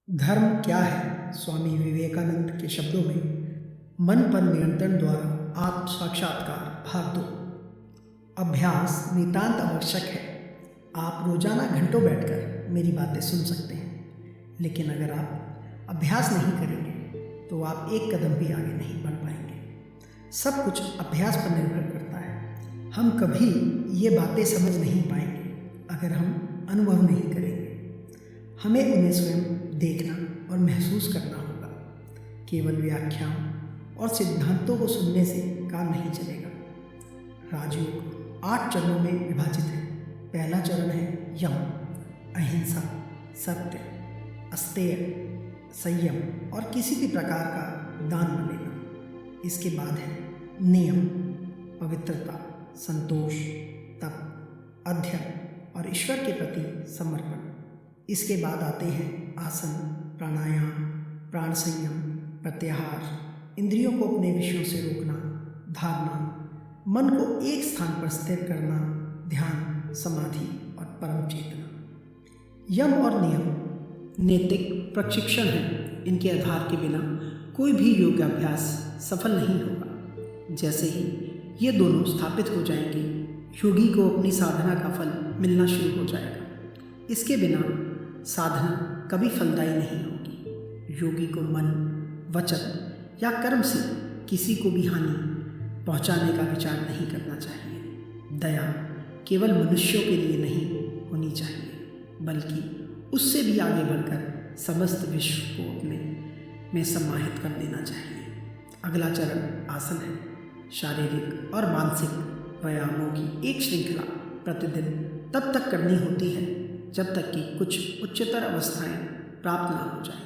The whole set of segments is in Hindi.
धर्म क्या है? स्वामी विवेकानंद के शब्दों में मन पर नियंत्रण द्वारा आत्म साक्षात्कार भाग 2। अभ्यास नितांत आवश्यक है। आप रोजाना घंटों बैठकर मेरी बातें सुन सकते हैं, लेकिन अगर आप अभ्यास नहीं करेंगे तो आप एक कदम भी आगे नहीं बढ़ पाएंगे। सब कुछ अभ्यास पर निर्भर करता है। हम कभी ये बातें समझ नहीं पाएंगे अगर हम अनुभव नहीं करेंगे। हमें उन्हें स्वयं देखना और महसूस करना होगा। केवल व्याख्याओं और सिद्धांतों को सुनने से काम नहीं चलेगा। राजयोग 8 चरणों में विभाजित है। पहला चरण है यम, अहिंसा, सत्य, अस्तेय, संयम और किसी भी प्रकार का दान न लेना। इसके बाद है नियम, पवित्रता, संतोष, तप, अध्ययन और ईश्वर के प्रति समर्पण। इसके बाद आते हैं आसन, प्राणायाम, प्राण संयम, प्रत्याहार, इंद्रियों को अपने विषयों से रोकना, धारणा, मन को एक स्थान पर स्थिर करना, ध्यान, समाधि और परम चेतना। यम और नियम नैतिक प्रशिक्षण है। इनके आधार के बिना कोई भी योगाभ्यास सफल नहीं होगा। जैसे ही ये दोनों स्थापित हो जाएंगे, योगी को अपनी साधना का फल मिलना शुरू हो जाएगा। इसके बिना साधना कभी फलदायी नहीं होगी। योगी को मन, वचन या कर्म से किसी को भी हानि पहुंचाने का विचार नहीं करना चाहिए। दया केवल मनुष्यों के लिए नहीं होनी चाहिए, बल्कि उससे भी आगे बढ़कर समस्त विश्व को अपने में समाहित कर देना चाहिए। अगला चरण आसन है। शारीरिक और मानसिक व्यायामों की एक श्रृंखला प्रतिदिन तब तक करनी होती है जब तक कि कुछ उच्चतर अवस्थाएं प्राप्त ना हो जाए।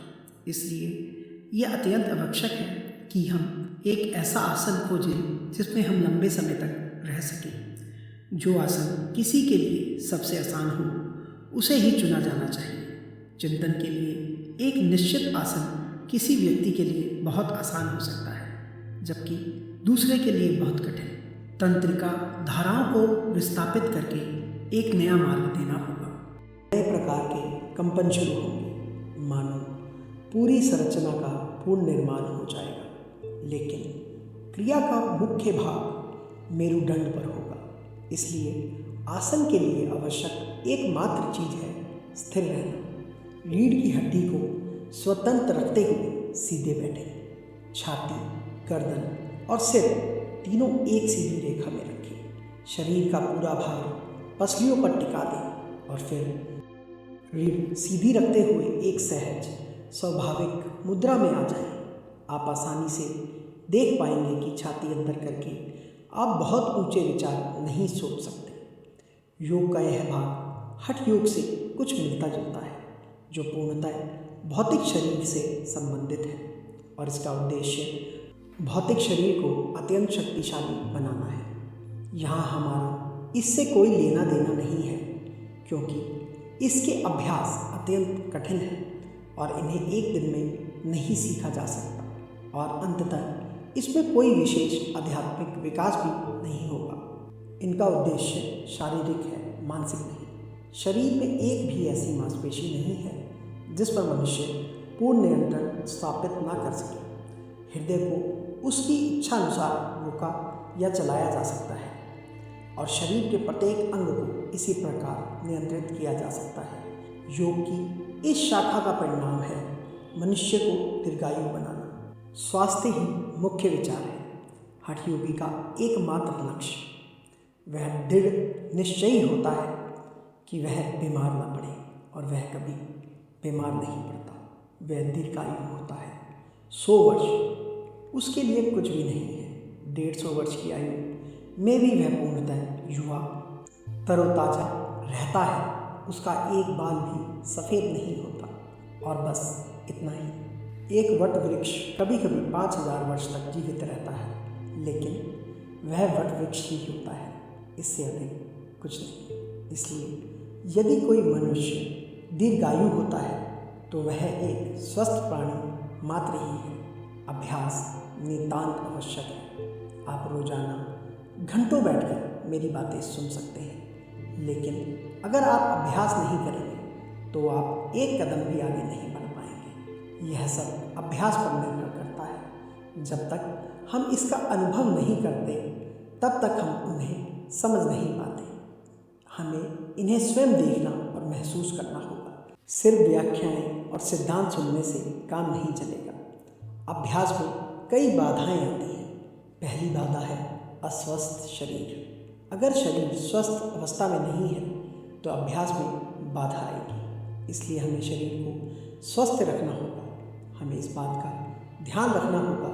इसलिए यह अत्यंत आवश्यक है कि हम एक ऐसा आसन खोजें जिसमें हम लंबे समय तक रह सकें। जो आसन किसी के लिए सबसे आसान हो, उसे ही चुना जाना चाहिए। चिंतन के लिए एक निश्चित आसन किसी व्यक्ति के लिए बहुत आसान हो सकता है, जबकि दूसरे के लिए बहुत कठिन। तंत्रिका धाराओं को विस्थापित करके एक नया मार्ग देना होगा। नए प्रकार के कंपन शुरू होंगे, मानो पूरी संरचना का पूर्ण निर्माण हो जाएगा। लेकिन क्रिया का मुख्य भाग मेरुदंड पर होगा। इसलिए आसन के लिए आवश्यक एकमात्र चीज है स्थिर रहना। रीढ़ की हड्डी को स्वतंत्र रखते हुए सीधे बैठें। छाती, गर्दन और सिर तीनों एक सीधी रेखा में रखें। शरीर का पूरा भार पसलियों पर टिका दें और फिर रीढ़ सीधी रखते हुए एक सहज स्वाभाविक मुद्रा में आ जाएं। आप आसानी से देख पाएंगे कि छाती अंदर करके आप बहुत ऊंचे विचार नहीं सोच सकते। योग का यह भाग हठ योग से कुछ मिलता जुलता है, जो पूर्णतः भौतिक शरीर से संबंधित है, और इसका उद्देश्य भौतिक शरीर को अत्यंत शक्तिशाली बनाना है। यहाँ हमारा इससे कोई लेना देना नहीं है, क्योंकि इसके अभ्यास अत्यंत कठिन है और इन्हें एक दिन में नहीं सीखा जा सकता, और अंततः इसमें कोई विशेष आध्यात्मिक विकास भी नहीं होगा। इनका उद्देश्य शारीरिक है, मानसिक नहीं। शरीर में एक भी ऐसी मांसपेशी नहीं है जिस पर मनुष्य पूर्ण नियंत्रण स्थापित ना कर सके। हृदय को उसकी इच्छा अनुसार रोका या चलाया जा सकता है, और शरीर के प्रत्येक अंग को इसी प्रकार नियंत्रित किया जा सकता है। योग की इस शाखा का परिणाम है मनुष्य को दीर्घायु बनाना। स्वास्थ्य ही मुख्य विचार है। हठ योगी का एकमात्र लक्ष्य वह दृढ़ निश्चयी होता है कि वह बीमार न पड़े, और वह कभी बीमार नहीं पड़ता। वह दीर्घायु होता है। 100 वर्ष उसके लिए कुछ भी नहीं है। 150 वर्ष की आयु में भी वह पूर्णतः युवा तरोताजा रहता है। उसका एक बाल भी सफ़ेद नहीं होता, और बस इतना ही। एक वट वृक्ष कभी कभी 5000 वर्ष तक जीवित रहता है, लेकिन वह वट वृक्ष ही होता है, इससे अधिक कुछ नहीं। इसलिए यदि कोई मनुष्य दीर्घायु होता है तो वह एक स्वस्थ प्राणी मात्र ही है। अभ्यास नितांत आवश्यक है। आप रोजाना घंटों बैठकर मेरी बातें सुन सकते हैं, लेकिन अगर आप अभ्यास नहीं करेंगे तो आप एक कदम भी आगे नहीं बढ़ पाएंगे। यह सब अभ्यास पर निर्भर करता है। जब तक हम इसका अनुभव नहीं करते तब तक हम उन्हें समझ नहीं पाते। हमें इन्हें स्वयं देखना और महसूस करना होगा। सिर्फ व्याख्याएं और सिद्धांत सुनने से काम नहीं चलेगा। अभ्यास में कई बाधाएं आती हैं। पहली बाधा है अस्वस्थ शरीर। अगर शरीर स्वस्थ अवस्था में नहीं है तो अभ्यास में बाधा आएगी। इसलिए हमें शरीर को स्वस्थ रखना होगा। हमें इस बात का ध्यान रखना होगा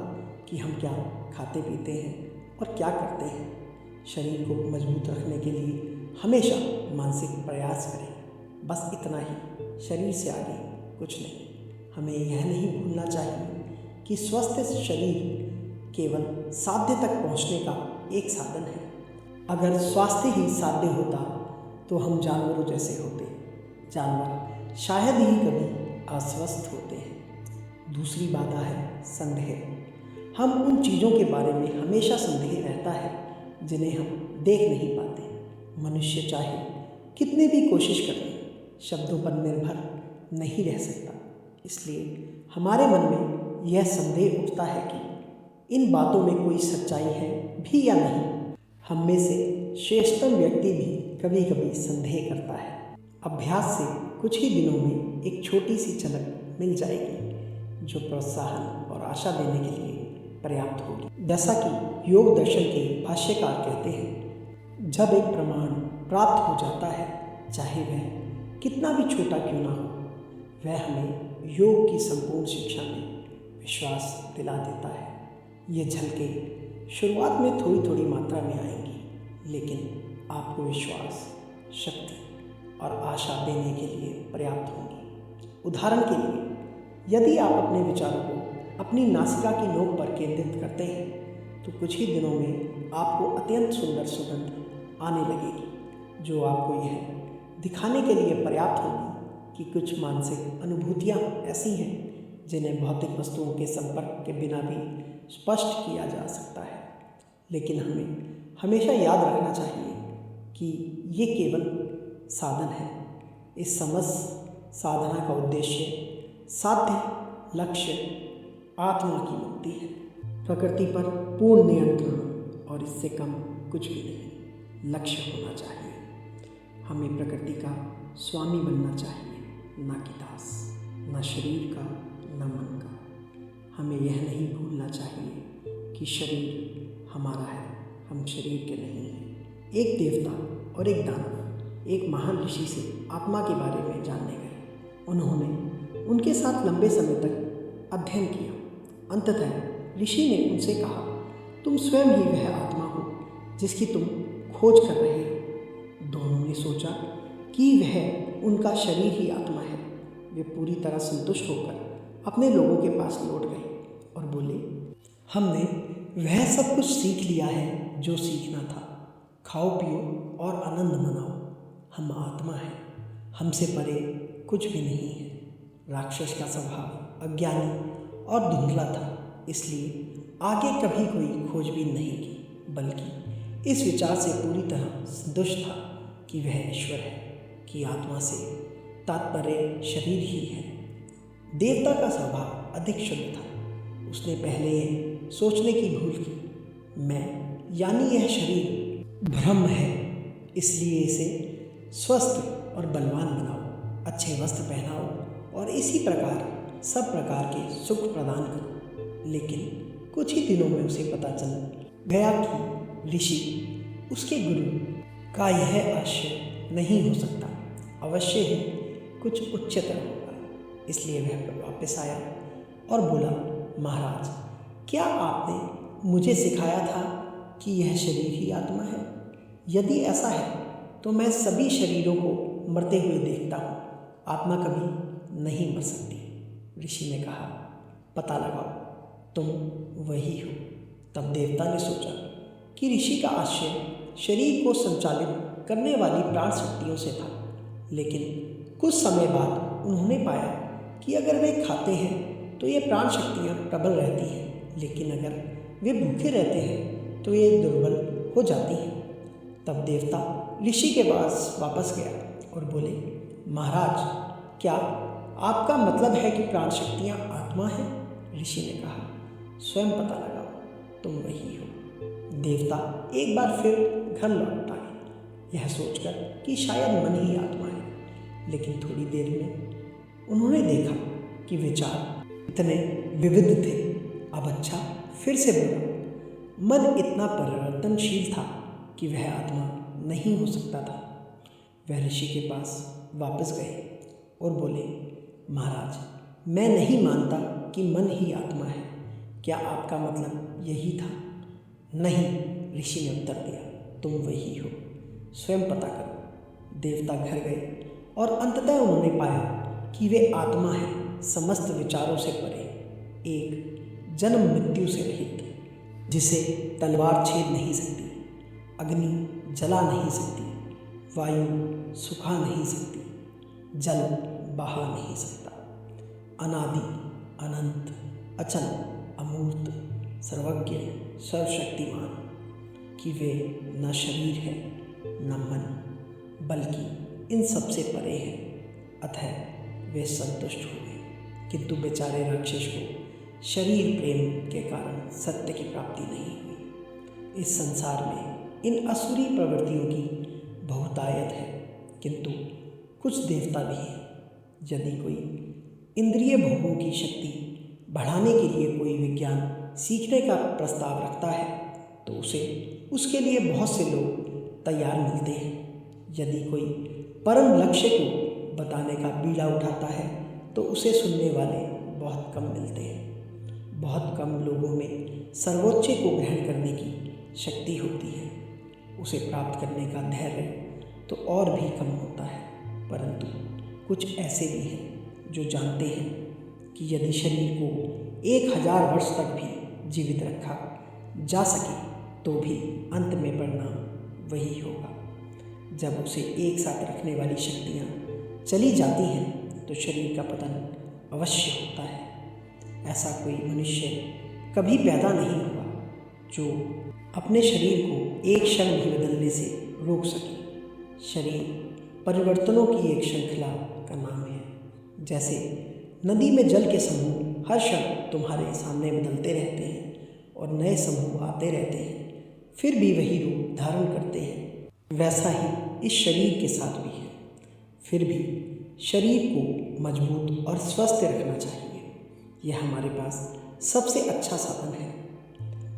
कि हम क्या खाते पीते हैं और क्या करते हैं। शरीर को मजबूत रखने के लिए हमेशा मानसिक प्रयास करें। बस इतना ही, शरीर से आगे कुछ नहीं। हमें यह नहीं भूलना चाहिए कि स्वस्थ शरीर केवल साध्य तक पहुंचने का एक साधन है। अगर स्वास्थ्य ही साध्य होता तो हम जानवरों जैसे होते। जानवर शायद ही कभी अस्वस्थ होते हैं। दूसरी बाधा है संदेह। हम उन चीज़ों के बारे में हमेशा संदेह रहता है जिन्हें हम देख नहीं पाते। मनुष्य चाहे कितनी भी कोशिश कर ले, शब्दों पर निर्भर नहीं रह सकता। इसलिए हमारे मन में यह संदेह उठता है कि इन बातों में कोई सच्चाई है भी या नहीं। हम में से श्रेष्ठतम व्यक्ति भी कभी कभी संदेह करता है। अभ्यास से कुछ ही दिनों में एक छोटी सी झलक मिल जाएगी जो प्रोत्साहन और आशा देने के लिए पर्याप्त होगी। जैसा कि योग दर्शन के भाष्यकार कहते हैं, जब एक प्रमाण प्राप्त हो जाता है, चाहे वह कितना भी छोटा क्यों ना हो, वह हमें योग की संपूर्ण शिक्षा में विश्वास दिला देता है। ये झलकें शुरुआत में थोड़ी थोड़ी मात्रा में आएंगी, लेकिन आपको विश्वास, शक्ति और आशा देने के लिए पर्याप्त होंगी। उदाहरण के लिए, यदि आप अपने विचारों को अपनी नासिका की नोक पर केंद्रित करते हैं तो कुछ ही दिनों में आपको अत्यंत सुंदर सुगंध आने लगेगी, जो आपको यह दिखाने के लिए पर्याप्त होगी कि कुछ मानसिक अनुभूतियाँ ऐसी हैं जिन्हें भौतिक वस्तुओं के संपर्क के बिना भी स्पष्ट किया जा सकता है। लेकिन हमें हमेशा याद रखना चाहिए कि ये केवल साधन है। इस समस्त साधना का उद्देश्य साध्य लक्ष्य आत्मा की मुक्ति है। प्रकृति पर पूर्ण नियंत्रण और इससे कम कुछ भी नहीं लक्ष्य होना चाहिए। हमें प्रकृति का स्वामी बनना चाहिए, न कि दास, न शरीर का न मन का। हमें यह नहीं भूलना चाहिए कि शरीर हमारा है, हम शरीर के नहीं हैं। एक देवता और एक दानव एक महान ऋषि से आत्मा के बारे में जानने गए। उन्होंने उनके साथ लंबे समय तक अध्ययन किया। अंततः ऋषि ने उनसे कहा, तुम स्वयं ही वह आत्मा हो जिसकी तुम खोज कर रहे हो। दोनों ने सोचा कि वह उनका शरीर ही आत्मा है। वे पूरी तरह संतुष्ट होकर अपने लोगों के पास लौट गए और बोले, हमने वह सब कुछ सीख लिया है जो सीखना था। खाओ पियो और आनंद मनाओ। हम आत्मा हैं, हमसे परे कुछ भी नहीं है। राक्षस का स्वभाव अज्ञानी और धुंधला था, इसलिए आगे कभी कोई खोजबीन नहीं की, बल्कि इस विचार से पूरी तरह संतुष्ट था कि वह ईश्वर है, कि आत्मा से तात्पर्य शरीर ही है। देवता का स्वभाव अधिक शुद्ध था। उसने पहले यह सोचने की भूल की, मैं यानी यह शरीर भ्रम है, इसलिए इसे स्वस्थ और बलवान बनाओ, अच्छे वस्त्र पहनाओ और इसी प्रकार सब प्रकार के सुख प्रदान करो। लेकिन कुछ ही दिनों में उसे पता चल गया कि ऋषि उसके गुरु का यह आशय नहीं हो सकता, अवश्य ही कुछ उच्चतर होगा। इसलिए वह वापस आया और बोला, महाराज, क्या आपने मुझे सिखाया था कि यह शरीर ही आत्मा है? यदि ऐसा है तो मैं सभी शरीरों को मरते हुए देखता हूँ, आत्मा कभी नहीं मर सकती। ऋषि ने कहा, पता लगाओ, तुम वही हो। तब देवता ने सोचा कि ऋषि का आशय शरीर को संचालित करने वाली प्राण शक्तियों से था, लेकिन कुछ समय बाद उन्होंने पाया कि अगर वे खाते हैं तो ये प्राण शक्तियाँ प्रबल रहती हैं, लेकिन अगर वे भूखे रहते हैं तो ये दुर्बल हो जाती हैं। तब देवता ऋषि के पास वापस गया और बोले, महाराज, क्या आपका मतलब है कि प्राण शक्तियाँ आत्मा है? ऋषि ने कहा, स्वयं पता लगाओ, तुम वही हो। देवता एक बार फिर घर लौट आए, यह सोचकर कि शायद मन ही आत्मा है। लेकिन थोड़ी देर में उन्होंने देखा कि विचार इतने विविध थे। अब अच्छा, फिर से बोला। मन इतना परिवर्तनशील था कि वह आत्मा नहीं हो सकता था। वह ऋषि के पास वापस गए और बोले, महाराज, मैं नहीं मानता कि मन ही आत्मा है। क्या आपका मतलब यही था? नहीं, ऋषि ने उत्तर दिया, तुम वही हो, स्वयं पता करो। देवता घर गए और अंततः उन्होंने पाया कि वे आत्मा है, समस्त विचारों से परे, एक जन्म मृत्यु से रहित, जिसे तलवार छेद नहीं सकती, अग्नि जला नहीं सकती, वायु सुखा नहीं सकती, जल बहा नहीं सकता, अनादि अनंत अचल अमूर्त सर्वज्ञ सर्वशक्तिमान, कि वे न शरीर है न मन, बल्कि इन सब से परे हैं। अतः वे संतुष्ट हुए। किंतु बेचारे राक्षस को शरीर प्रेम के कारण सत्य की प्राप्ति नहीं हुई। इस संसार में इन असुरी प्रवृत्तियों की बहुतायत है, किंतु कुछ देवता भी हैं। यदि कोई इंद्रिय भोगों की शक्ति बढ़ाने के लिए कोई विज्ञान सीखने का प्रस्ताव रखता है तो उसे उसके लिए बहुत से लोग तैयार मिलते हैं। यदि कोई परम लक्ष्य को बताने का बीड़ा उठाता है तो उसे सुनने वाले बहुत कम मिलते हैं। बहुत कम लोगों में सर्वोच्च को ग्रहण करने की शक्ति होती है। उसे प्राप्त करने का धैर्य तो और भी कम होता है। परंतु कुछ ऐसे भी हैं जो जानते हैं कि यदि शरीर को 1000 वर्ष तक भी जीवित रखा जा सके तो भी अंत में परिणाम वही होगा। जब उसे एक साथ रखने वाली शक्तियाँ चली जाती हैं तो शरीर का पतन अवश्य होता है। ऐसा कोई मनुष्य कभी पैदा नहीं हुआ जो अपने शरीर को एक क्षण भी बदलने से रोक सके। शरीर परिवर्तनों की एक श्रृंखला का नाम है। जैसे नदी में जल के समूह हर क्षण तुम्हारे सामने बदलते रहते हैं और नए समूह आते रहते हैं, फिर भी वही रूप धारण करते हैं, वैसा ही इस शरीर के साथ भी है। फिर भी शरीर को मजबूत और स्वस्थ रखना चाहिए। यह हमारे पास सबसे अच्छा साधन है।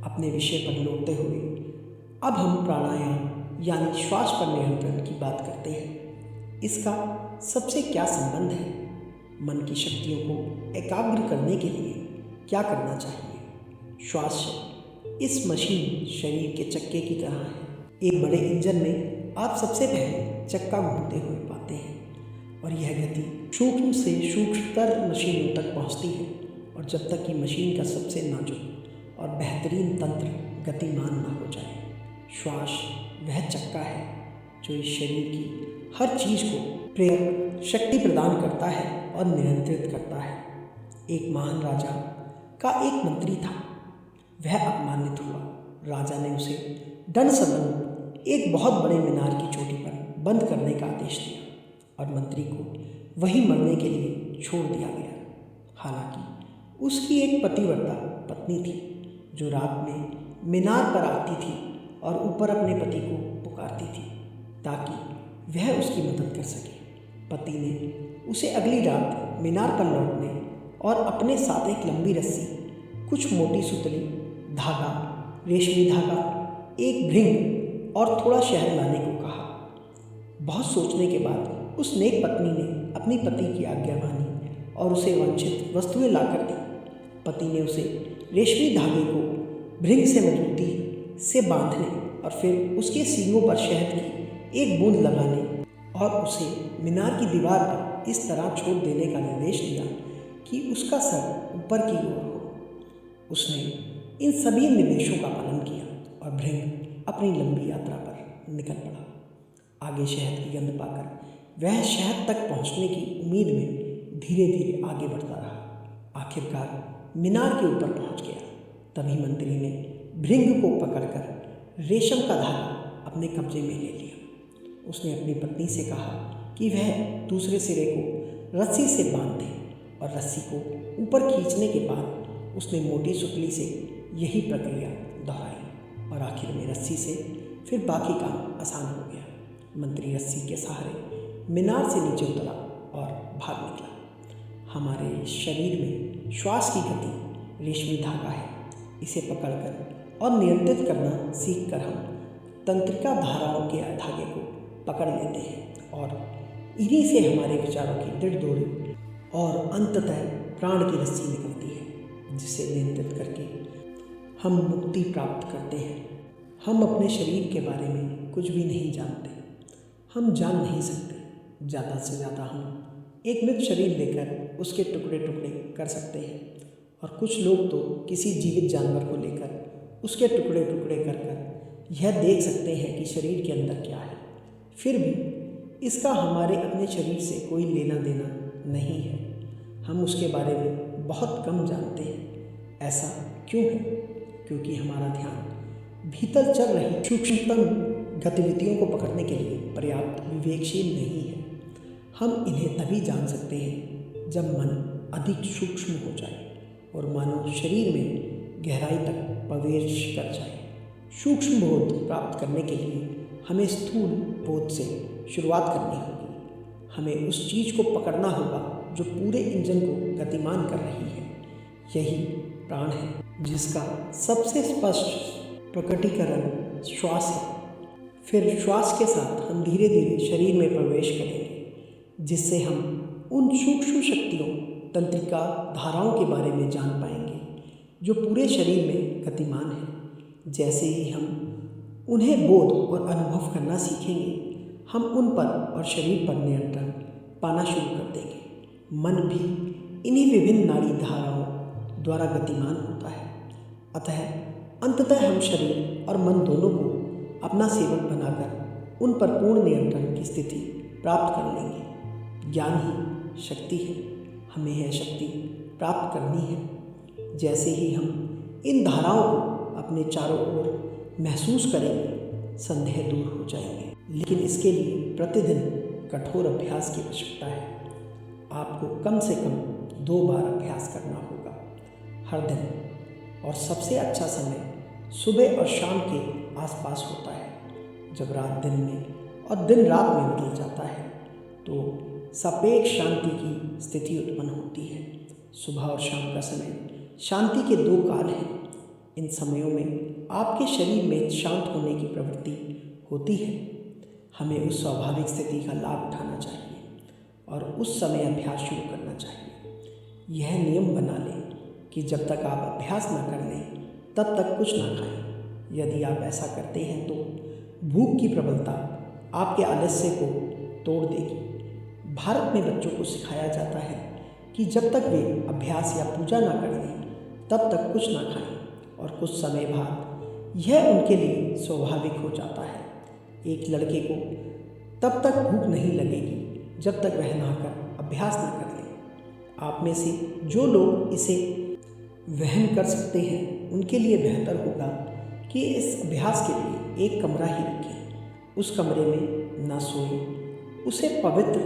अपने विषय पर लौटते हुए अब हम प्राणायाम यानी श्वास पर नियंत्रण की बात करते हैं। इसका सबसे क्या संबंध है? मन की शक्तियों को एकाग्र करने के लिए क्या करना चाहिए? श्वास इस मशीन शरीर के चक्के की तरह है। एक बड़े इंजन में आप सबसे पहले चक्का घूमते हुए पाते हैं और यह गति सूक्ष्म से सूक्ष्मतर मशीनों तक पहुंचती है, और जब तक कि मशीन का सबसे नाजुक और बेहतरीन तंत्र गतिमान न हो जाए। श्वास वह चक्का है जो इस शरीर की हर चीज़ को प्रेरक शक्ति प्रदान करता है और नियंत्रित करता है। एक महान राजा का एक मंत्री था। वह अपमानित हुआ। राजा ने उसे दंड स्वरूप एक बहुत बड़े मीनार की चोटी पर बंद करने का आदेश दिया और मंत्री को वहीं मरने के लिए छोड़ दिया गया। हालांकि उसकी एक पतिव्रता पत्नी थी जो रात में मीनार पर आती थी और ऊपर अपने पति को पुकारती थी ताकि वह उसकी मदद कर सके। पति ने उसे अगली रात मीनार पर लौटने और अपने साथ एक लंबी रस्सी, कुछ मोटी सुतली, धागा, रेशमी धागा, एक भृंग और थोड़ा शहद लाने को कहा। बहुत सोचने के बाद उस नेक पत्नी ने अपनी पति की आज्ञा मानी और उसे वांछित वस्तुएं लाकर दी। पति ने उसे रेशमी धागे को भृंग से मजबूती से बांधने और फिर उसके सींगों पर शहद की एक बूंद लगाने और उसे मीनार की दीवार पर इस तरह छोड़ देने का निर्देश दिया कि उसका सर ऊपर की ओर हो। उसने इन सभी निर्देशों का पालन किया और भृंग अपनी लंबी यात्रा पर निकल पड़ा। आगे शहद की गंध पाकर वह शहद तक पहुंचने की उम्मीद में धीरे धीरे आगे बढ़ता रहा। आखिरकार मीनार के ऊपर पहुंच गया। तभी मंत्री ने भृंग को पकड़कर रेशम का धागा अपने कब्जे में ले लिया। उसने अपनी पत्नी से कहा कि वह दूसरे सिरे को रस्सी से बांध दे। और रस्सी को ऊपर खींचने के बाद उसने मोटी सुतली से यही प्रक्रिया दोहराई और आखिर में रस्सी से फिर बाकी काम आसान हो गया। मंत्री रस्सी के सहारे मीनार से नीचे उतरा और भाग निकला। हमारे शरीर में श्वास की गति रेशमी धागा है। इसे पकड़कर और नियंत्रित करना सीखकर हम तंत्रिका धाराओं के धागे को पकड़ लेते हैं और इन्हीं से हमारे विचारों की दृढ़ डोरी और अंततः प्राण की रस्सी निकलती है, जिसे नियंत्रित करके हम मुक्ति प्राप्त करते हैं। हम अपने शरीर के बारे में कुछ भी नहीं जानते, हम जान नहीं सकते। ज़्यादा से ज़्यादा हम एक मृत शरीर लेकर उसके टुकड़े टुकड़े कर सकते हैं और कुछ लोग तो किसी जीवित जानवर को लेकर उसके टुकड़े टुकड़े कर कर यह देख सकते हैं कि शरीर के अंदर क्या है। फिर भी इसका हमारे अपने शरीर से कोई लेना देना नहीं है। हम उसके बारे में बहुत कम जानते हैं। ऐसा क्यों है? क्योंकि हमारा ध्यान भीतर चल रही सूक्ष्मतम गतिविधियों को पकड़ने के लिए पर्याप्त विवेकशील नहीं है। हम इन्हें तभी जान सकते हैं जब मन अधिक सूक्ष्म हो जाए और मानव शरीर में गहराई तक प्रवेश कर जाए। सूक्ष्म बोध प्राप्त करने के लिए हमें स्थूल बोध से शुरुआत करनी होगी। हमें उस चीज़ को पकड़ना होगा जो पूरे इंजन को गतिमान कर रही है। यही प्राण है, जिसका सबसे स्पष्ट प्रकटीकरण श्वास है। फिर श्वास के साथ हम धीरे धीरे शरीर में प्रवेश करेंगे, जिससे हम उन सूक्ष्म शक्तियों तंत्रिका धाराओं के बारे में जान पाएंगे जो पूरे शरीर में गतिमान है। जैसे ही हम उन्हें बोध और अनुभव करना सीखेंगे, हम उन पर और शरीर पर नियंत्रण पाना शुरू कर देंगे। मन भी इन्हीं विभिन्न नाड़ी धाराओं द्वारा गतिमान होता है। अतः अंततः हम शरीर और मन दोनों को अपना सेवक बनाकर उन पर पूर्ण नियंत्रण की स्थिति प्राप्त कर लेंगे। ज्ञान ही शक्ति है, हमें यह शक्ति प्राप्त करनी है। जैसे ही हम इन धाराओं को अपने चारों ओर महसूस करेंगे, संदेह दूर हो जाएंगे। लेकिन इसके लिए प्रतिदिन कठोर अभ्यास की आवश्यकता है। आपको कम से कम 2 बार अभ्यास करना होगा हर दिन। और सबसे अच्छा समय सुबह और शाम के आसपास होता है, जब रात दिन में और दिन रात में बदल जाता है तो सापेक्ष शांति की स्थिति उत्पन्न होती है। सुबह और शाम का समय शांति के 2 काल हैं। इन समयों में आपके शरीर में शांत होने की प्रवृत्ति होती है। हमें उस स्वाभाविक स्थिति का लाभ उठाना चाहिए और उस समय अभ्यास शुरू करना चाहिए। यह नियम बना लें कि जब तक आप अभ्यास न कर लें तब तक कुछ ना खाएं। यदि आप ऐसा करते हैं तो भूख की प्रबलता आपके आलस्य को तोड़ देगी। भारत में बच्चों को सिखाया जाता है कि जब तक वे अभ्यास या पूजा ना कर लें तब तक कुछ ना खाएं, और कुछ समय बाद यह उनके लिए स्वाभाविक हो जाता है। एक लड़के को तब तक भूख नहीं लगेगी जब तक वह नहाकर अभ्यास न कर ले। आप में से जो लोग इसे वहन कर सकते हैं उनके लिए बेहतर होगा कि इस अभ्यास के लिए एक कमरा ही रखें। उस कमरे में न सोएं, उसे पवित्र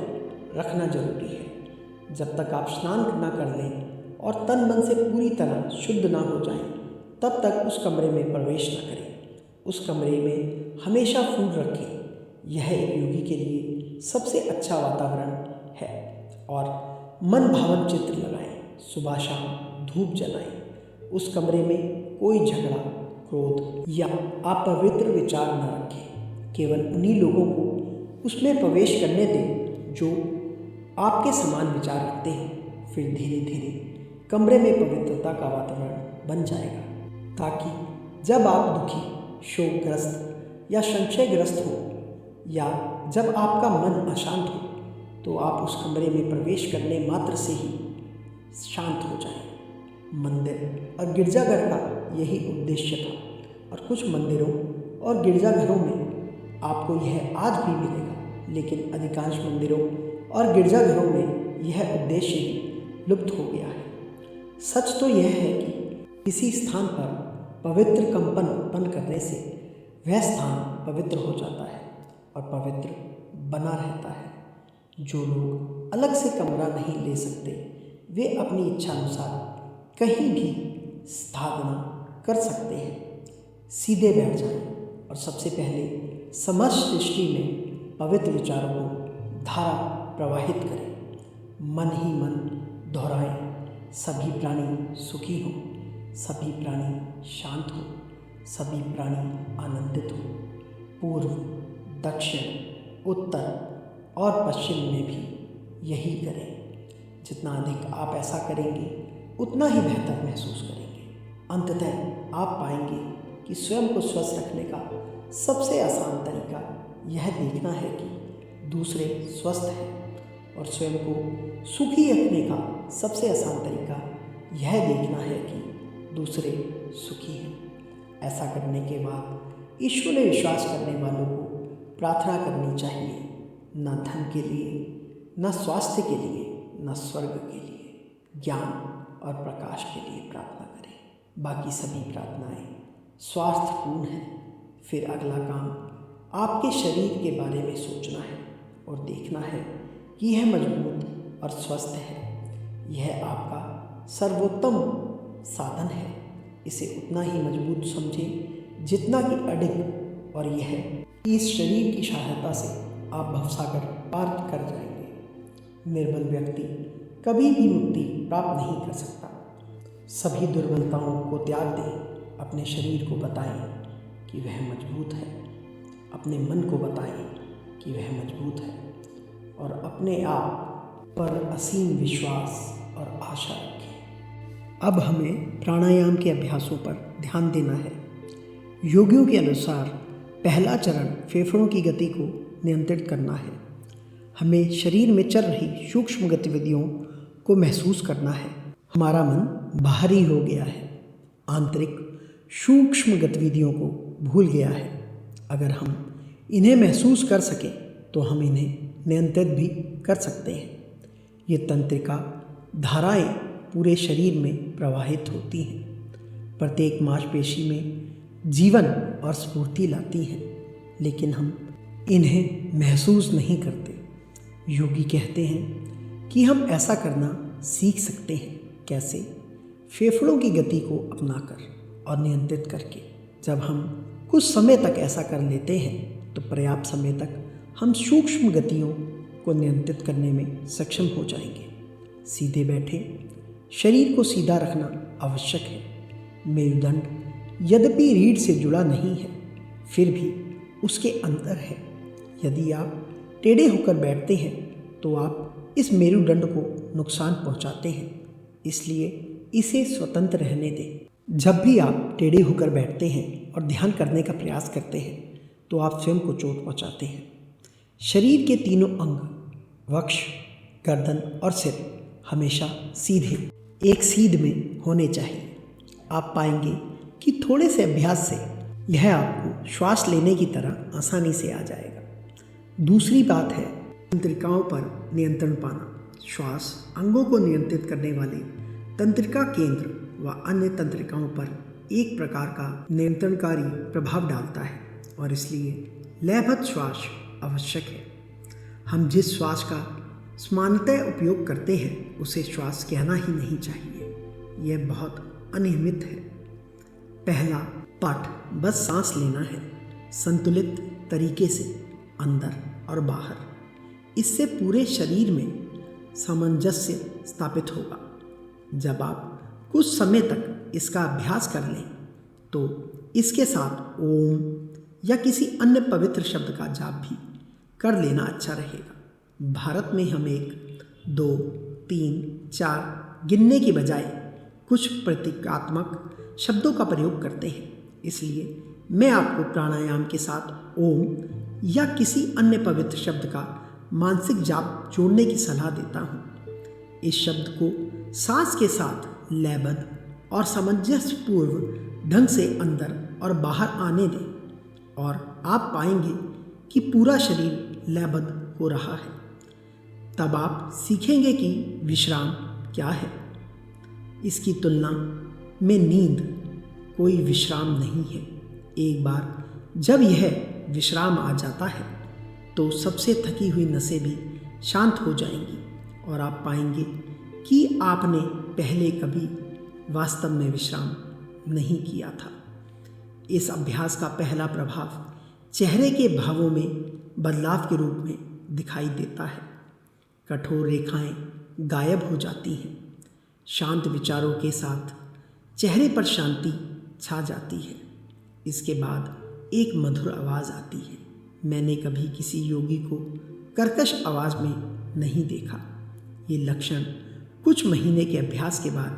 रखना जरूरी है। जब तक आप स्नान न कर लें और तन मन से पूरी तरह शुद्ध ना हो जाएं, तब तक उस कमरे में प्रवेश न करें। उस कमरे में हमेशा फूल रखें। यह एक योगी के लिए सबसे अच्छा वातावरण है। और मन भावन चित्र लगाएं। सुबह शाम धूप जलाएं। उस कमरे में कोई झगड़ा, क्रोध या अपवित्र विचार न रखें। केवल उन्हीं लोगों को उसमें प्रवेश करने दें जो आपके समान विचार रखते हैं। फिर धीरे धीरे कमरे में पवित्रता का वातावरण बन जाएगा, ताकि जब आप दुखी, शोकग्रस्त या संशयग्रस्त हो या जब आपका मन अशांत हो तो आप उस कमरे में प्रवेश करने मात्र से ही शांत हो जाएं। मंदिर और गिरजाघर का यही उद्देश्य था, और कुछ मंदिरों और गिरजाघरों में आपको यह आज भी मिलेगा, लेकिन अधिकांश मंदिरों और गिरजाघरों में यह उद्देश्य ही लुप्त हो गया है। सच तो यह है कि किसी स्थान पर पवित्र कंपन उत्पन्न करने से वह स्थान पवित्र हो जाता है और पवित्र बना रहता है। जो लोग अलग से कमरा नहीं ले सकते। वे अपनी इच्छा अनुसार कहीं भी साधना कर सकते हैं। सीधे बैठ जाएं और सबसे पहले समस्त दृष्टि में पवित्र विचारों को धारा प्रवाहित करें। मन ही मन दोहराएं, सभी प्राणी सुखी हों, सभी प्राणी शांत हों, सभी प्राणी आनंदित हों। पूर्व, दक्षिण, उत्तर और पश्चिम में भी यही करें। जितना अधिक आप ऐसा करेंगे उतना ही बेहतर महसूस करेंगे। अंततः आप पाएंगे कि स्वयं को स्वस्थ रखने का सबसे आसान तरीका यह देखना है कि दूसरे स्वस्थ हैं, और स्वयं को सुखी रखने का सबसे आसान तरीका यह देखना है कि दूसरे सुखी हैं। ऐसा करने के बाद ईश्वर में विश्वास करने वालों को प्रार्थना करनी चाहिए, न धन के लिए, न स्वास्थ्य के लिए, न स्वर्ग के लिए, ज्ञान और प्रकाश के लिए प्रार्थना करें। बाकी सभी प्रार्थनाएं स्वार्थपूर्ण हैं। फिर अगला काम आपके शरीर के बारे में सोचना है और देखना है कि यह मजबूत और स्वस्थ है। यह आपका सर्वोत्तम साधन है। इसे उतना ही मजबूत समझें जितना कि अडिग, और यह इस शरीर की सहायता से आप भवसागर पार कर जाएंगे। निर्बल व्यक्ति कभी भी मुक्ति प्राप्त नहीं कर सकता। सभी दुर्बलताओं को त्याग दें। अपने शरीर को बताएं कि वह मजबूत है। अपने मन को बताएं कि वह मजबूत है, और अपने आप पर असीम विश्वास और आशा रखें। अब हमें प्राणायाम के अभ्यासों पर ध्यान देना है। योगियों के अनुसार पहला चरण फेफड़ों की गति को नियंत्रित करना है। हमें शरीर में चल रही सूक्ष्म गतिविधियों को महसूस करना है। हमारा मन बाहरी हो गया है, आंतरिक सूक्ष्म गतिविधियों को भूल गया है। अगर हम इन्हें महसूस कर सकें तो हम इन्हें नियंत्रित भी कर सकते हैं। ये तंत्रिका धाराएं पूरे शरीर में प्रवाहित होती हैं, प्रत्येक मांसपेशी में जीवन और स्फूर्ति लाती हैं, लेकिन हम इन्हें महसूस नहीं करते। योगी कहते हैं कि हम ऐसा करना सीख सकते हैं। कैसे? फेफड़ों की गति को अपनाकर और नियंत्रित करके। जब हम कुछ समय तक ऐसा कर लेते हैं तो पर्याप्त समय तक हम सूक्ष्म गतियों को नियंत्रित करने में सक्षम हो जाएंगे। सीधे बैठें। शरीर को सीधा रखना आवश्यक है। मेरुदंड यद्यपि रीढ़ से जुड़ा नहीं है, फिर भी उसके अंदर है। यदि आप टेढ़े होकर बैठते हैं तो आप इस मेरुदंड को नुकसान पहुंचाते हैं, इसलिए इसे स्वतंत्र रहने दें। जब भी आप टेढ़े होकर बैठते हैं और ध्यान करने का प्रयास करते हैं तो आप स्वयं को चोट पहुंचाते हैं। शरीर के तीनों अंग, वक्ष, गर्दन और सिर हमेशा सीधे एक सीध में होने चाहिए। आप पाएंगे कि थोड़े से अभ्यास से यह आपको श्वास लेने की तरह आसानी से आ जाएगा। दूसरी बात है तंत्रिकाओं पर नियंत्रण पाना। श्वास अंगों को नियंत्रित करने वाले तंत्रिका केंद्र व अन्य तंत्रिकाओं पर एक प्रकार का नियंत्रणकारी प्रभाव डालता है, और इसलिए लयबद्ध श्वास आवश्यक है। हम जिस श्वास का सामान्यतः उपयोग करते हैं उसे श्वास कहना ही नहीं चाहिए। यह बहुत अनियमित है। पहला पाठ बस सांस लेना है, संतुलित तरीके से अंदर और बाहर। इससे पूरे शरीर में सामंजस्य स्थापित होगा। जब आप कुछ समय तक इसका अभ्यास कर लें तो इसके साथ ओम या किसी अन्य पवित्र शब्द का जाप भी कर लेना अच्छा रहेगा। भारत में हम 1, 2, 3, 4 गिनने की बजाय कुछ प्रतीकात्मक शब्दों का प्रयोग करते हैं। इसलिए मैं आपको प्राणायाम के साथ ओम या किसी अन्य पवित्र शब्द का मानसिक जाप जोड़ने की सलाह देता हूँ। इस शब्द को सांस के साथ लयबद्ध और सामंजस्यपूर्ण ढंग से अंदर और बाहर आने दें, और आप पाएंगे कि पूरा शरीर लयबद्ध हो रहा है। तब आप सीखेंगे कि विश्राम क्या है। इसकी तुलना में नींद कोई विश्राम नहीं है। एक बार जब यह विश्राम आ जाता है तो सबसे थकी हुई नसें भी शांत हो जाएंगी और आप पाएंगे कि आपने पहले कभी वास्तव में विश्राम नहीं किया था। इस अभ्यास का पहला प्रभाव चेहरे के भावों में बदलाव के रूप में दिखाई देता है। कठोर रेखाएं गायब हो जाती हैं। शांत विचारों के साथ चेहरे पर शांति छा जाती है। इसके बाद एक मधुर आवाज़ आती है। मैंने कभी किसी योगी को कर्कश आवाज़ में नहीं देखा। ये लक्षण कुछ महीने के अभ्यास के बाद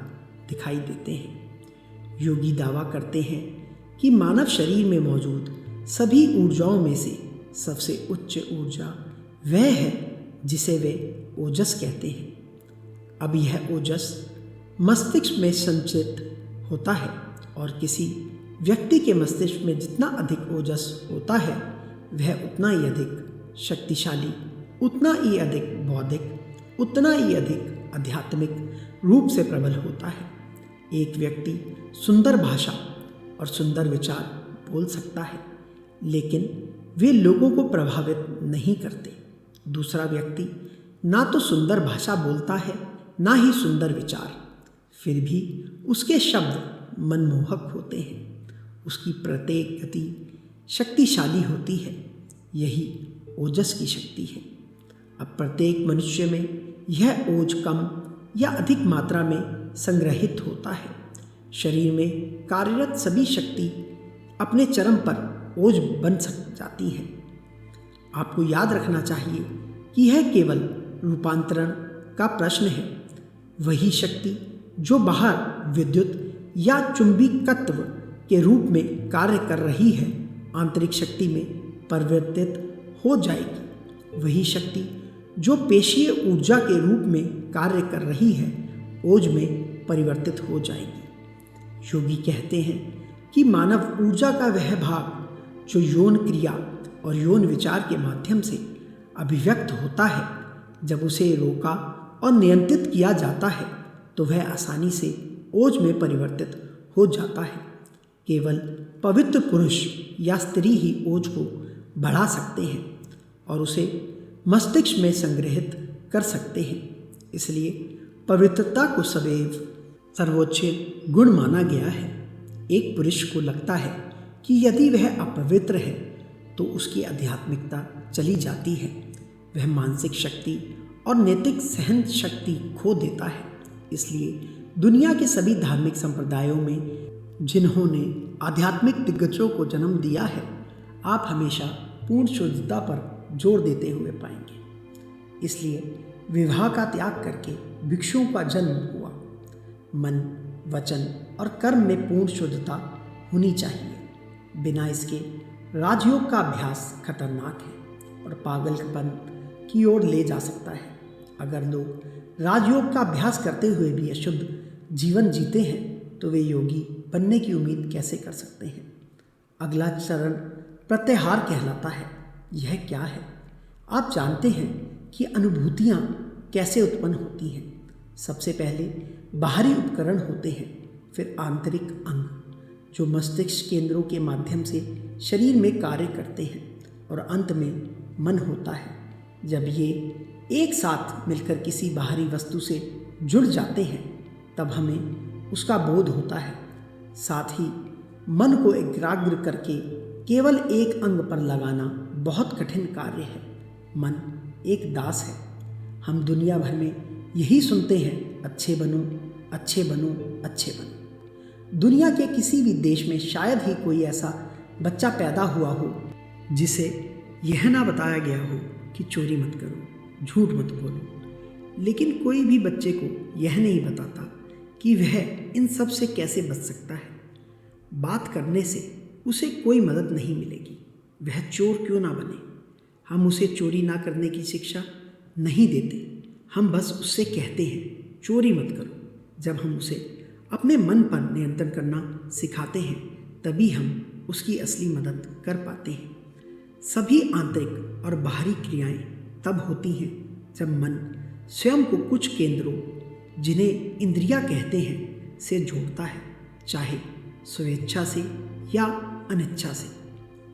दिखाई देते हैं। योगी दावा करते हैं कि मानव शरीर में मौजूद सभी ऊर्जाओं में से सबसे उच्च ऊर्जा वह है जिसे वे ओजस कहते हैं। अब यह ओजस मस्तिष्क में संचित होता है और किसी व्यक्ति के मस्तिष्क में जितना अधिक ओजस होता है वह उतना ही अधिक शक्तिशाली, उतना ही अधिक बौद्धिक, उतना ही अधिक आध्यात्मिक रूप से प्रबल होता है। एक व्यक्ति सुंदर भाषा और सुंदर विचार बोल सकता है, लेकिन वे लोगों को प्रभावित नहीं करते। दूसरा व्यक्ति ना तो सुंदर भाषा बोलता है, ना ही सुंदर विचार, फिर भी उसके शब्द मनमोहक होते हैं। उसकी प्रत्येक गति शक्तिशाली होती है। यही ओजस की शक्ति है। अब प्रत्येक मनुष्य में यह ओज कम या अधिक मात्रा में संग्रहित होता है। शरीर में कार्यरत सभी शक्ति अपने चरम पर ओज बन जाती है। आपको याद रखना चाहिए कि यह केवल रूपांतरण का प्रश्न है। वही शक्ति जो बाहर विद्युत या चुंबकत्व के रूप में कार्य कर रही है, आंतरिक शक्ति में परिवर्तित हो जाएगी। वही शक्ति जो पेशीय ऊर्जा के रूप में कार्य कर रही है, ओज में परिवर्तित हो जाएगी। योगी कहते हैं कि मानव ऊर्जा का वह भाग जो यौन क्रिया और यौन विचार के माध्यम से अभिव्यक्त होता है, जब उसे रोका और नियंत्रित किया जाता है तो वह आसानी से ओज में परिवर्तित हो जाता है। केवल पवित्र पुरुष या स्त्री ही ओज को बढ़ा सकते हैं और उसे मस्तिष्क में संग्रहित कर सकते हैं। इसलिए पवित्रता को सदैव सर्वोच्च गुण माना गया है। एक पुरुष को लगता है कि यदि वह अपवित्र है तो उसकी आध्यात्मिकता चली जाती है। वह मानसिक शक्ति और नैतिक सहन शक्ति खो देता है। इसलिए दुनिया के सभी धार्मिक संप्रदायों में जिन्होंने आध्यात्मिक दिग्गजों को जन्म दिया है, आप हमेशा पूर्ण शुद्धता पर जोर देते हुए पाएंगे। इसलिए विवाह का त्याग करके भिक्षुओं का जन्म हुआ। मन, वचन और कर्म में पूर्ण शुद्धता होनी चाहिए। बिना इसके राजयोग का अभ्यास खतरनाक है और पागलपन की ओर ले जा सकता है। अगर लोग राजयोग का अभ्यास करते हुए भी अशुद्ध जीवन जीते हैं तो वे योगी बनने की उम्मीद कैसे कर सकते हैं। अगला चरण प्रत्याहार कहलाता है। यह क्या है? आप जानते हैं कि अनुभूतियाँ कैसे उत्पन्न होती हैं। सबसे पहले बाहरी उपकरण होते हैं, फिर आंतरिक अंग जो मस्तिष्क केंद्रों के माध्यम से शरीर में कार्य करते हैं, और अंत में मन होता है। जब ये एक साथ मिलकर किसी बाहरी वस्तु से जुड़ जाते हैं तब हमें उसका बोध होता है। साथ ही मन को एकाग्र करके केवल एक अंग पर लगाना बहुत कठिन कार्य है। मन एक दास है। हम दुनिया भर में यही सुनते हैं, अच्छे बनो, अच्छे बनो, अच्छे बनो। दुनिया के किसी भी देश में शायद ही कोई ऐसा बच्चा पैदा हुआ हो जिसे यह ना बताया गया हो कि चोरी मत करो, झूठ मत बोलो। लेकिन कोई भी बच्चे को यह नहीं बताता कि वह इन सब से कैसे बच सकता है। बात करने से उसे कोई मदद नहीं मिलेगी, वह चोर क्यों ना बने। हम उसे चोरी ना करने की शिक्षा नहीं देते, हम बस उससे कहते हैं चोरी मत करो। जब हम उसे अपने मन पर नियंत्रण करना सिखाते हैं तभी हम उसकी असली मदद कर पाते हैं। सभी आंतरिक और बाहरी क्रियाएं तब होती हैं जब मन स्वयं को कुछ केंद्रों, जिन्हें इंद्रियां कहते हैं, से जोड़ता है, चाहे स्वेच्छा से या अनिच्छा से।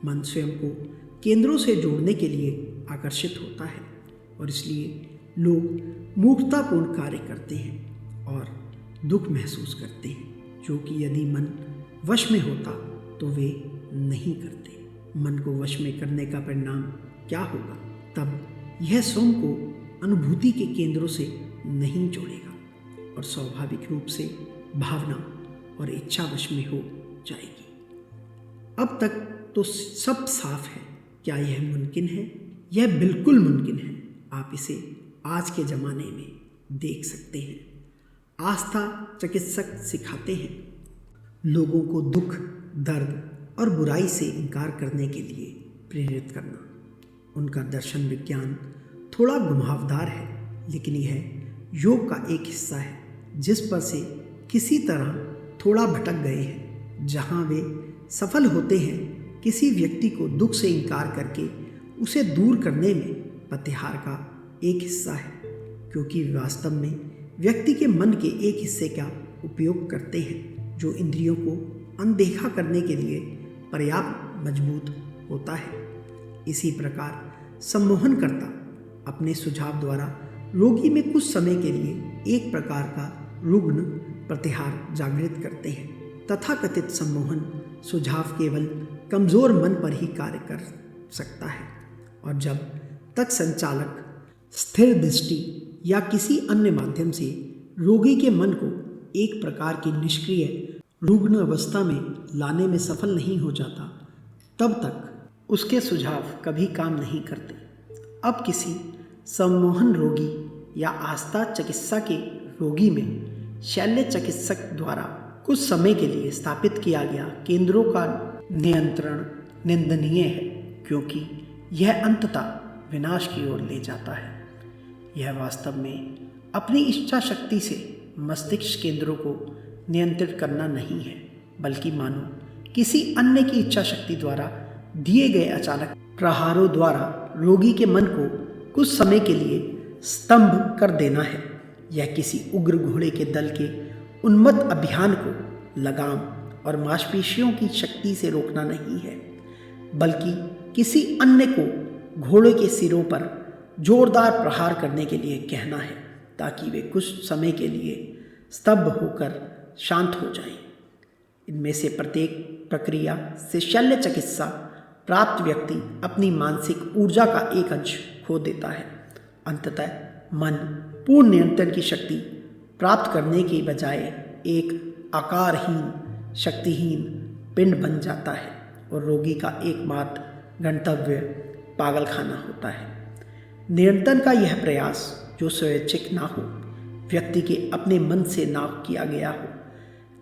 मन स्वयं को केंद्रों से जोड़ने के लिए आकर्षित होता है और इसलिए लोग मूर्खतापूर्ण कार्य करते हैं और दुख महसूस करते हैं, जो कि यदि मन वश में होता तो वे नहीं करते। मन को वश में करने का परिणाम क्या होगा? तब यह स्वयं को अनुभूति के केंद्रों से नहीं जोड़ेगा और स्वाभाविक रूप से भावना और इच्छा वश में हो जाएगी। अब तक तो सब साफ है। क्या यह मुमकिन है? यह बिल्कुल मुमकिन है। आप इसे आज के ज़माने में देख सकते हैं। आस्था चिकित्सक सिखाते हैं लोगों को दुख, दर्द और बुराई से इनकार करने के लिए प्रेरित करना। उनका दर्शन विज्ञान थोड़ा घुमावदार है, लेकिन यह योग का एक हिस्सा है जिस पर से किसी तरह थोड़ा भटक गए हैं। जहाँ वे सफल होते हैं किसी व्यक्ति को दुख से इनकार करके उसे दूर करने में प्रतिहार का एक हिस्सा है, क्योंकि वास्तव में व्यक्ति के मन के एक हिस्से का उपयोग करते हैं जो इंद्रियों को अनदेखा करने के लिए पर्याप्त मजबूत होता है। इसी प्रकार सम्मोहनकर्ता अपने सुझाव द्वारा रोगी में कुछ समय के लिए एक प्रकार का रुग्ण प्रतिहार जागृत करते हैं। तथाकथित सम्मोहन सुझाव केवल कमज़ोर मन पर ही कार्य कर सकता है, और जब तक संचालक स्थिर दृष्टि या किसी अन्य माध्यम से रोगी के मन को एक प्रकार की निष्क्रिय रुग्ण अवस्था में लाने में सफल नहीं हो जाता, तब तक उसके सुझाव कभी काम नहीं करते। अब किसी सम्मोहन रोगी या आस्था चिकित्सा के रोगी में शल्य चिकित्सक द्वारा कुछ समय के लिए स्थापित किया गया केंद्रों का नियंत्रण निंदनीय है, क्योंकि यह अंततः विनाश की ओर ले जाता है। यह वास्तव में अपनी इच्छा शक्ति से मस्तिष्क केंद्रों को नियंत्रित करना नहीं है, बल्कि मानो किसी अन्य की इच्छा शक्ति द्वारा दिए गए अचानक प्रहारों द्वारा रोगी के मन को कुछ समय के लिए स्तंभ कर देना है। यह किसी उग्र घोड़े के दल के उन्मत्त अभियान को लगाम और मांसपेशियों की शक्ति से रोकना नहीं है, बल्कि किसी अन्य को घोड़े के सिरों पर जोरदार प्रहार करने के लिए कहना है, ताकि वे कुछ समय के लिए स्तब्ध होकर शांत हो जाएं। इनमें से प्रत्येक प्रक्रिया से शल्य चिकित्सा प्राप्त व्यक्ति अपनी मानसिक ऊर्जा का एक अंश खो देता है। अंततः मन पूर्ण नियंत्रण की शक्ति प्राप्त करने के बजाय एक आकारहीन, शक्तिहीन पिंड बन जाता है और रोगी का एकमात्र गंतव्य पागलखाना होता है। नियंत्रण का यह प्रयास, जो स्वैच्छिक ना हो, व्यक्ति के अपने मन से ना किया गया हो,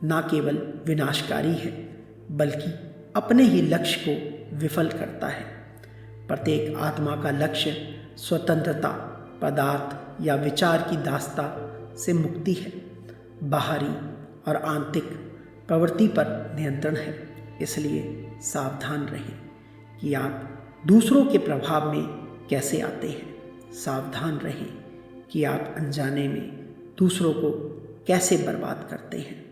न केवल विनाशकारी है, बल्कि अपने ही लक्ष्य को विफल करता है। प्रत्येक आत्मा का लक्ष्य स्वतंत्रता, पदार्थ या विचार की दास्ता से मुक्ति है। बाहरी और आंतरिक प्रवृत्ति पर नियंत्रण है। इसलिए सावधान रहें कि आप दूसरों के प्रभाव में कैसे आते हैं। सावधान रहें कि आप अनजाने में दूसरों को कैसे बर्बाद करते हैं।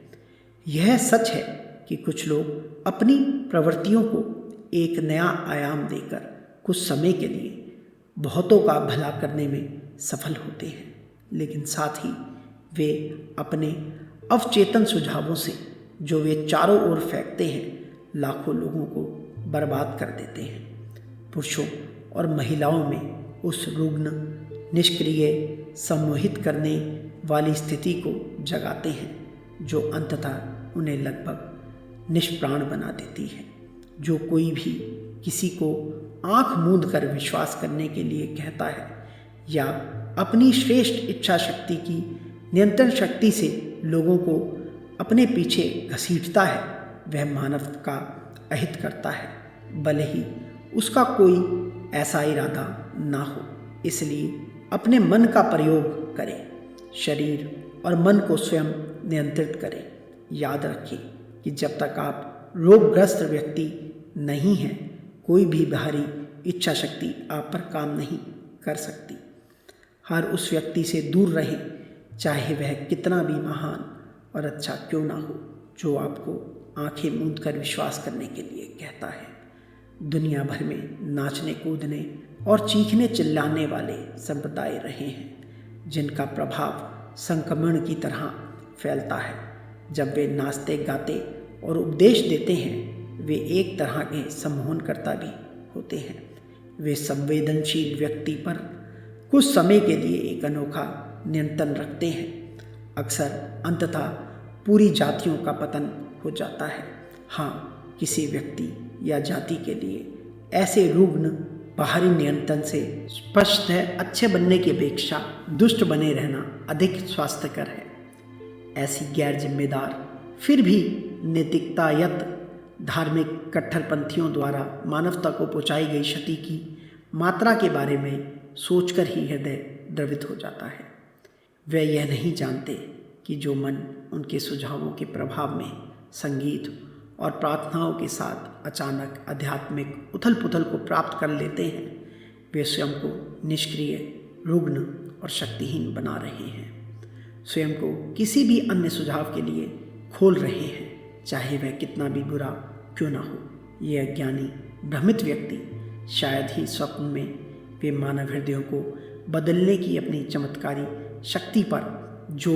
यह सच है कि कुछ लोग अपनी प्रवृत्तियों को एक नया आयाम देकर कुछ समय के लिए बहुतों का भला करने में सफल होते हैं, लेकिन साथ ही वे अपने अवचेतन सुझावों से, जो वे चारों ओर फेंकते हैं, लाखों लोगों को बर्बाद कर देते हैं। पुरुषों और महिलाओं में उस रुग्ण, निष्क्रिय, सम्मोहित करने वाली स्थिति को जगाते हैं, जो अंततः उन्हें लगभग निष्प्राण बना देती है। जो कोई भी किसी को आंख मूंद कर विश्वास करने के लिए कहता है या अपनी श्रेष्ठ इच्छा शक्ति की नियंत्रण शक्ति से लोगों को अपने पीछे घसीटता है, वह मानव का अहित करता है, भले ही उसका कोई ऐसा इरादा ना हो। इसलिए अपने मन का प्रयोग करें, शरीर और मन को स्वयं नियंत्रित करें। याद रखें कि जब तक आप रोगग्रस्त व्यक्ति नहीं हैं, कोई भी बाहरी इच्छा शक्ति आप पर काम नहीं कर सकती। हर उस व्यक्ति से दूर रहें, चाहे वह कितना भी महान और अच्छा क्यों ना हो, जो आपको आंखें मूंद कर विश्वास करने के लिए कहता है। दुनिया भर में नाचने, कूदने और चीखने चिल्लाने वाले संप्रदाय रहे हैं, जिनका प्रभाव संक्रमण की तरह फैलता है। जब वे नाचते गाते और उपदेश देते हैं, वे एक तरह के सम्मोहनकर्ता भी होते हैं। वे संवेदनशील व्यक्ति पर कुछ समय के लिए एक अनोखा नियंत्रण रखते हैं। अक्सर अंततः पूरी जातियों का पतन हो जाता है। हाँ, किसी व्यक्ति या जाति के लिए ऐसे रुग्ण बाहरी नियंत्रण से स्पष्ट है अच्छे बनने की अपेक्षा दुष्ट बने रहना अधिक स्वास्थ्यकर है। ऐसी गैर जिम्मेदार फिर भी नैतिकतायुक्त धार्मिक कट्टरपंथियों द्वारा मानवता को पहुंचाई गई क्षति की मात्रा के बारे में सोचकर ही हृदय द्रवित हो जाता है। वे यह नहीं जानते कि जो मन उनके सुझावों के प्रभाव में संगीत और प्रार्थनाओं के साथ अचानक आध्यात्मिक उथल पुथल को प्राप्त कर लेते हैं, वे स्वयं को निष्क्रिय, रुग्ण और शक्तिहीन बना रहे हैं। स्वयं को किसी भी अन्य सुझाव के लिए खोल रहे हैं, चाहे वह कितना भी बुरा क्यों ना हो। यह अज्ञानी भ्रमित व्यक्ति शायद ही स्वप्न में वे मानव हृदयों को बदलने की अपनी चमत्कारी शक्ति पर, जो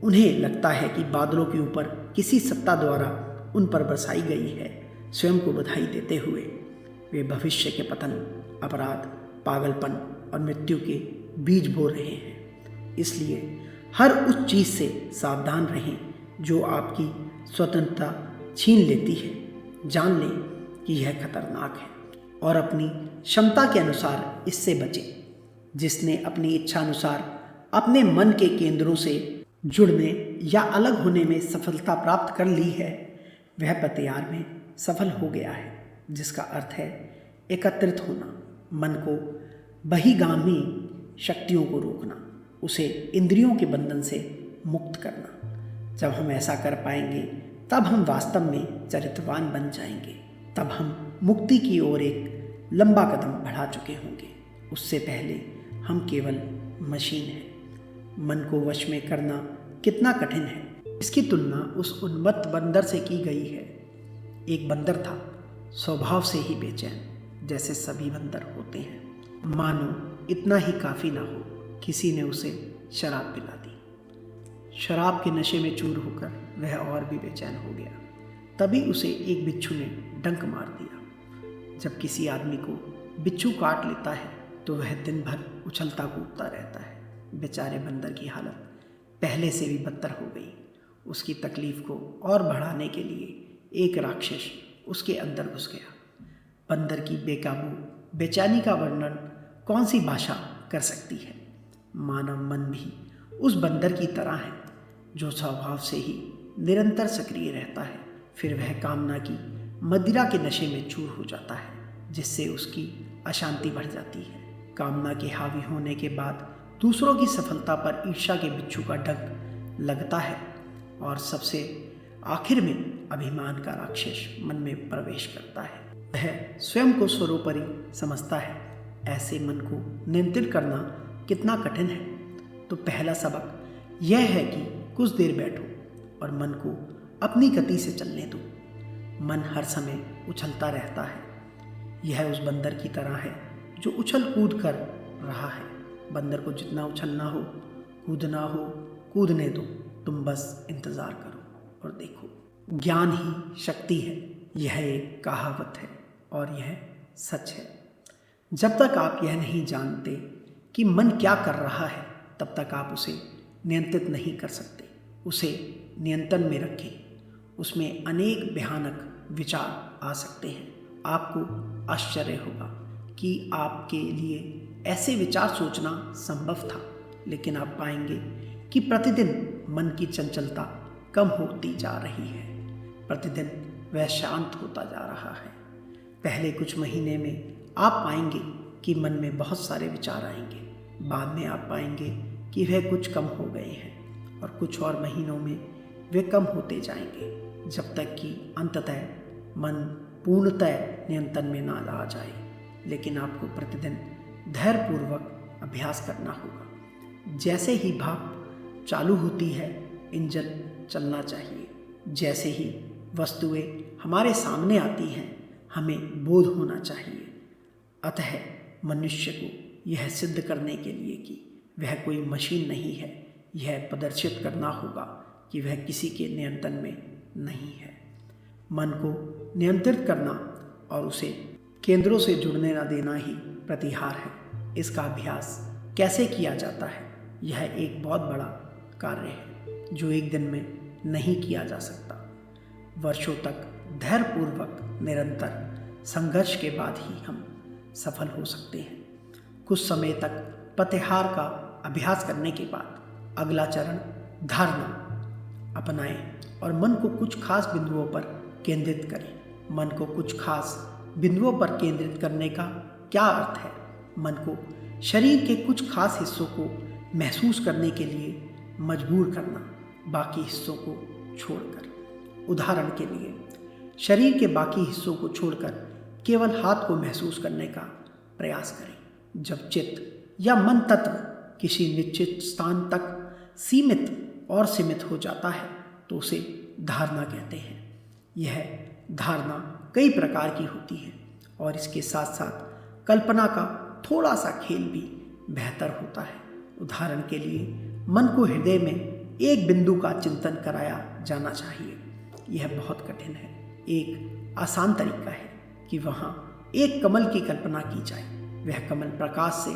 उन्हें लगता है कि बादलों के ऊपर किसी सत्ता द्वारा उन पर बरसाई गई है, स्वयं को बधाई देते हुए वे भविष्य के पतन, अपराध, पागलपन और मृत्यु के बीज बो रहे हैं। इसलिए हर उस चीज़ से सावधान रहें जो आपकी स्वतंत्रता छीन लेती है। जान लें कि यह खतरनाक है और अपनी क्षमता के अनुसार इससे बचें। जिसने अपनी इच्छा अनुसार अपने मन के केंद्रों से जुड़ने या अलग होने में सफलता प्राप्त कर ली है, वह पतयार में सफल हो गया है, जिसका अर्थ है एकत्रित होना, मन को बहिगामी शक्तियों को रोकना, उसे इंद्रियों के बंधन से मुक्त करना। जब हम ऐसा कर पाएंगे तब हम वास्तव में चरित्रवान बन जाएंगे। तब हम मुक्ति की ओर एक लंबा कदम बढ़ा चुके होंगे। उससे पहले हम केवल मशीन हैं। मन को वश में करना कितना कठिन है, इसकी तुलना उस उन्मत्त बंदर से की गई है। एक बंदर था, स्वभाव से ही बेचैन, जैसे सभी बंदर होते हैं। मानो इतना ही काफ़ी ना हो, किसी ने उसे शराब पिला दी। शराब के नशे में चूर होकर वह और भी बेचैन हो गया। तभी उसे एक बिच्छू ने डंक मार दिया। जब किसी आदमी को बिच्छू काट लेता है तो वह दिन भर उछलता कूदता रहता है। बेचारे बंदर की हालत पहले से भी बदतर हो गई। उसकी तकलीफ को और बढ़ाने के लिए एक राक्षस उसके अंदर घुस गया। बंदर की बेकाबू बेचैनी का वर्णन कौन सी भाषा कर सकती है। मानव मन भी उस बंदर की तरह है, जो स्वभाव से ही निरंतर सक्रिय रहता है। फिर वह कामना की मदिरा के नशे में चूर हो जाता है, जिससे उसकी अशांति बढ़ जाती है। कामना के हावी होने के बाद दूसरों की सफलता पर ईर्ष्या के बिच्छू का डंक लगता है और सबसे आखिर में अभिमान का राक्षस मन में प्रवेश करता है। वह स्वयं को सर्वोपरि समझता है। ऐसे मन को नियंत्रित करना कितना कठिन है। तो पहला सबक यह है कि कुछ देर बैठो और मन को अपनी गति से चलने दो। मन हर समय उछलता रहता है। यह उस बंदर की तरह है जो उछल कूद कर रहा है। बंदर को जितना उछलना हो, कूदना हो, कूदने दो। तुम बस इंतज़ार करो और देखो। ज्ञान ही शक्ति है, यह एक कहावत है और यह सच है। जब तक आप यह नहीं जानते कि मन क्या कर रहा है, तब तक आप उसे नियंत्रित नहीं कर सकते। उसे नियंत्रण में रखें। उसमें अनेक भयानक विचार आ सकते हैं। आपको आश्चर्य होगा कि आपके लिए ऐसे विचार सोचना संभव था, लेकिन आप पाएंगे कि प्रतिदिन मन की चंचलता कम होती जा रही है। प्रतिदिन वह शांत होता जा रहा है। पहले कुछ महीने में आप पाएंगे कि मन में बहुत सारे विचार आएंगे। बाद में आप पाएंगे कि वह कुछ कम हो गए हैं और कुछ और महीनों में वे कम होते जाएंगे, जब तक कि अंततः मन पूर्णतः नियंत्रण में ना आ जाए। लेकिन आपको प्रतिदिन धैर्यपूर्वक अभ्यास करना होगा। जैसे ही भाप चालू होती है, इंजन चलना चाहिए। जैसे ही वस्तुएं हमारे सामने आती हैं, हमें बोध होना चाहिए। अतः मनुष्य को यह सिद्ध करने के लिए कि वह कोई मशीन नहीं है। यह प्रदर्शित करना होगा कि वह किसी के नियंत्रण में नहीं है। मन को नियंत्रित करना और उसे केंद्रों से जुड़ने न देना ही प्रतिहार है। इसका अभ्यास कैसे किया जाता है? यह एक बहुत बड़ा कार्य है जो एक दिन में नहीं किया जा सकता। वर्षों तक धैर्यपूर्वक निरंतर संघर्ष के बाद ही हम सफल हो सकते हैं। कुछ समय तक प्रतिहार का अभ्यास करने के बाद अगला चरण धारणा अपनाएं और मन को कुछ खास बिंदुओं पर केंद्रित करें। मन को कुछ खास बिंदुओं पर केंद्रित करने का क्या अर्थ है? मन को शरीर के कुछ खास हिस्सों को महसूस करने के लिए मजबूर करना, बाकी हिस्सों को छोड़कर। उदाहरण के लिए, शरीर के बाकी हिस्सों को छोड़कर केवल हाथ को महसूस करने का प्रयास करें। जब चित्त या मन तत्व किसी निश्चित स्थान तक सीमित हो जाता है तो उसे धारणा कहते हैं। यह धारणा कई प्रकार की होती है और इसके साथ साथ कल्पना का थोड़ा सा खेल भी बेहतर होता है। उदाहरण के लिए, मन को हृदय में एक बिंदु का चिंतन कराया जाना चाहिए। यह बहुत कठिन है। एक आसान तरीका है कि वहाँ एक कमल की कल्पना की जाए। वह कमल प्रकाश से,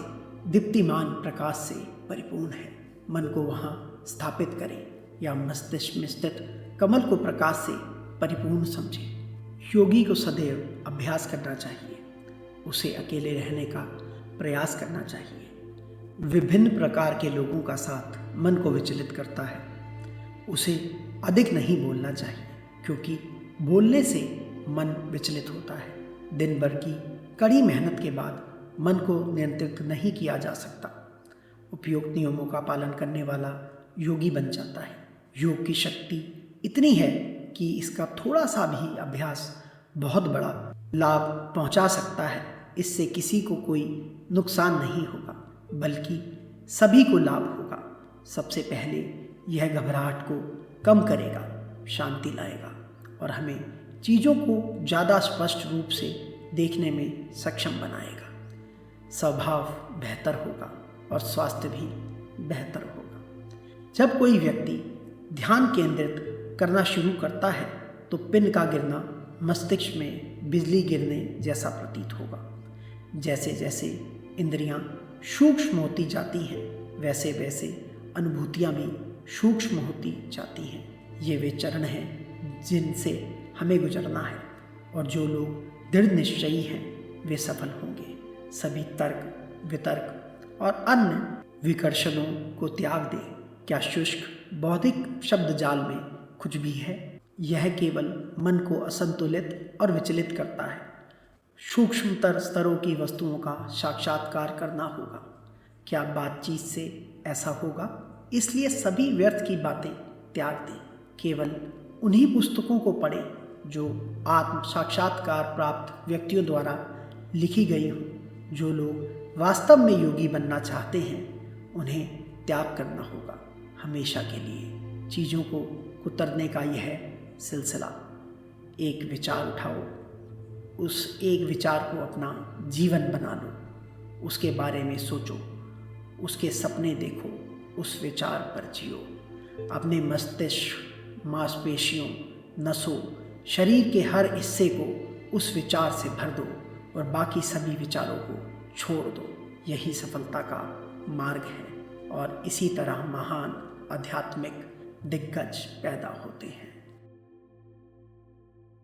दीप्तिमान प्रकाश से परिपूर्ण है। मन को वहाँ स्थापित करें या मस्तिष्क में स्थित कमल को प्रकाश से परिपूर्ण समझें। योगी को सदैव अभ्यास करना चाहिए। उसे अकेले रहने का प्रयास करना चाहिए। विभिन्न प्रकार के लोगों का साथ मन को विचलित करता है। उसे अधिक नहीं बोलना चाहिए क्योंकि बोलने से मन विचलित होता है। दिन भर की कड़ी मेहनत के बाद मन को नियंत्रित नहीं किया जा सकता। उपयुक्त नियमों का पालन करने वाला योगी बन जाता है। योग की शक्ति इतनी है कि इसका थोड़ा सा भी अभ्यास बहुत बड़ा लाभ पहुंचा सकता है। इससे किसी को कोई नुकसान नहीं होगा बल्कि सभी को लाभ होगा। सबसे पहले यह घबराहट को कम करेगा, शांति लाएगा और हमें चीज़ों को ज़्यादा स्पष्ट रूप से देखने में सक्षम बनाएगा। स्वभाव बेहतर होगा और स्वास्थ्य भी बेहतर होगा। जब कोई व्यक्ति ध्यान केंद्रित करना शुरू करता है तो पिन का गिरना मस्तिष्क में बिजली गिरने जैसा प्रतीत होगा। जैसे जैसे इंद्रियां सूक्ष्म होती जाती हैं वैसे वैसे अनुभूतियां भी सूक्ष्म होती जाती हैं। ये वे चरण हैं जिनसे हमें गुजरना है और जो लोग दृढ़ निश्चयी हैं वे सफल होंगे। सभी तर्क, वितर्क और अन्य विकर्षणों को त्याग दें। क्या शुष्क बौद्धिक शब्द जाल में कुछ भी है? यह केवल मन को असंतुलित और विचलित करता है। सूक्ष्मतर स्तरों की वस्तुओं का साक्षात्कार करना होगा। क्या बातचीत से ऐसा होगा? इसलिए सभी व्यर्थ की बातें त्याग दें। केवल उन्हीं पुस्तकों को पढ़ें जो आत्म साक्षात्कार प्राप्त व्यक्तियों द्वारा लिखी गई हो। जो लोग वास्तव में योगी बनना चाहते हैं उन्हें त्याग करना होगा हमेशा के लिए। चीज़ों को कुतरने का यह सिलसिला। एक विचार उठाओ, उस एक विचार को अपना जीवन बना लो, उसके बारे में सोचो, उसके सपने देखो, उस विचार पर जियो। अपने मस्तिष्क, मांसपेशियों, नसों, शरीर के हर हिस्से को उस विचार से भर दो और बाकी सभी विचारों को छोड़ दो। यही सफलता का मार्ग है और इसी तरह महान आध्यात्मिक दिग्गज पैदा होते हैं।